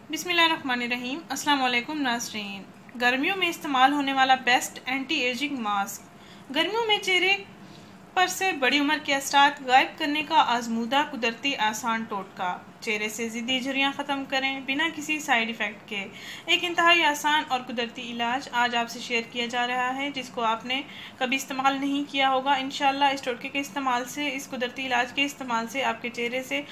बिस्मिल्लाहिर्रहमानिर्रहीम। अस्सलाम वालेकुम नाज़रीन। गर्मियों में इस्तेमाल होने वाला बेस्ट एंटी एजिंग मास्क। गर्मियों में चेहरे पर से बड़ी उम्र के असरात गायब करने का आजमूदा कुदरती आसान टोटका। चेहरे से ज़िद्दी झुर्रियाँ ख़त्म करें बिना किसी साइड इफ़ेक्ट के। एक इंतहाई आसान और कुदरती इलाज आज आपसे शेयर किया जा रहा है, जिसको आपने कभी इस्तेमाल नहीं किया होगा। इंशाल्लाह इस टोटके के इस्तेमाल से, इस कुदरती इलाज के इस्तेमाल से आपके चेहरे से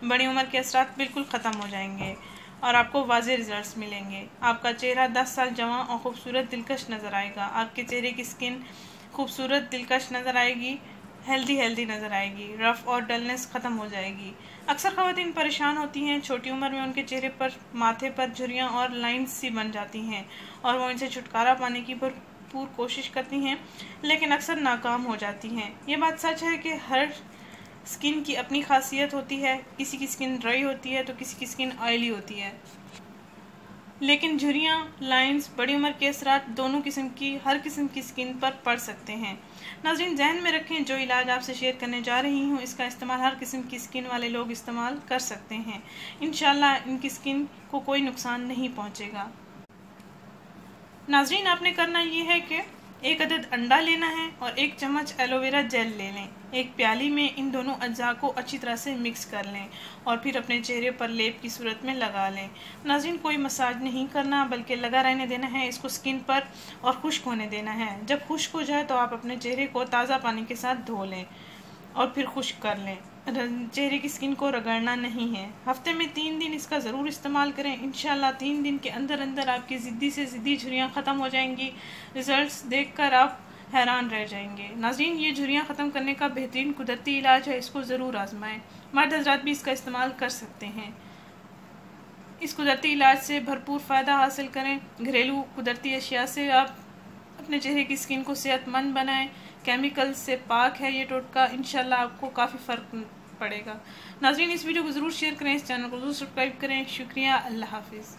बड़ी उम्र के असरात बिल्कुल ख़त्म हो जाएंगे और आपको वाज़े रिजल्ट्स मिलेंगे। आपका चेहरा 10 साल जवां और ख़ूबसूरत दिलकश नज़र आएगा। आपके चेहरे की स्किन खूबसूरत दिलकश नज़र आएगी, हेल्दी नज़र आएगी, रफ़ और डलनेस ख़त्म हो जाएगी। अक्सर ख़वातीन परेशान होती हैं, छोटी उम्र में उनके चेहरे पर, माथे पर झुर्रियाँ और लाइन्स सी बन जाती हैं और वो इनसे छुटकारा पाने की भरपूर कोशिश करती हैं, लेकिन अक्सर नाकाम हो जाती हैं। ये बात सच है कि हर स्किन की अपनी खासियत होती है। किसी की स्किन ड्राई होती है तो किसी की स्किन ऑयली होती है, लेकिन झुर्रियाँ, लाइंस, बड़ी उम्र के असरात दोनों हर किस्म की स्किन पर पड़ सकते हैं। नाज़रीन, ज़हन में रखें, जो इलाज आपसे शेयर करने जा रही हूँ, इसका इस्तेमाल हर किस्म की स्किन वाले लोग इस्तेमाल कर सकते हैं। इंशाल्लाह इनकी स्किन को कोई नुकसान नहीं पहुँचेगा। नाज़रीन, आपने करना ये है कि एक अदद अंडा लेना है और 1 चम्मच एलोवेरा जेल ले लें। एक प्याली में इन दोनों अज्जा को अच्छी तरह से मिक्स कर लें और फिर अपने चेहरे पर लेप की सूरत में लगा लें। नाज़रीन, कोई मसाज नहीं करना, बल्कि लगा रहने देना है इसको स्किन पर और खुश्क होने देना है। जब खुश्क हो जाए तो आप अपने चेहरे को ताज़ा पानी के साथ धो लें और फिर खुश्क कर लें। चेहरे की स्किन को रगड़ना नहीं है। हफ्ते में 3 दिन इसका ज़रूर इस्तेमाल करें। इंशाल्लाह 3 दिन के अंदर अंदर आपकी ज़िद्दी से ज़िद्दी झुर्रियाँ ख़त्म हो जाएंगी। रिज़ल्ट्स देखकर आप हैरान रह जाएंगे। नाज़रीन, ये झुर्रियाँ ख़त्म करने का बेहतरीन कुदरती इलाज है, इसको ज़रूर आजमाएं। मर्द हज़रात भी इसका इस्तेमाल कर सकते हैं। इस कुदरती इलाज से भरपूर फ़ायदा हासिल करें। घरेलू कुदरती अशिया से आप अपने चेहरे की स्किन को सेहतमंद बनाएं। केमिकल से पाक है ये टोटका। इंशाल्लाह आपको काफ़ी फ़र्क पड़ेगा। नाज़रीन, इस वीडियो को ज़रूर शेयर करें, इस चैनल को ज़रूर सब्सक्राइब करें। शुक्रिया। अल्लाह हाफिज़।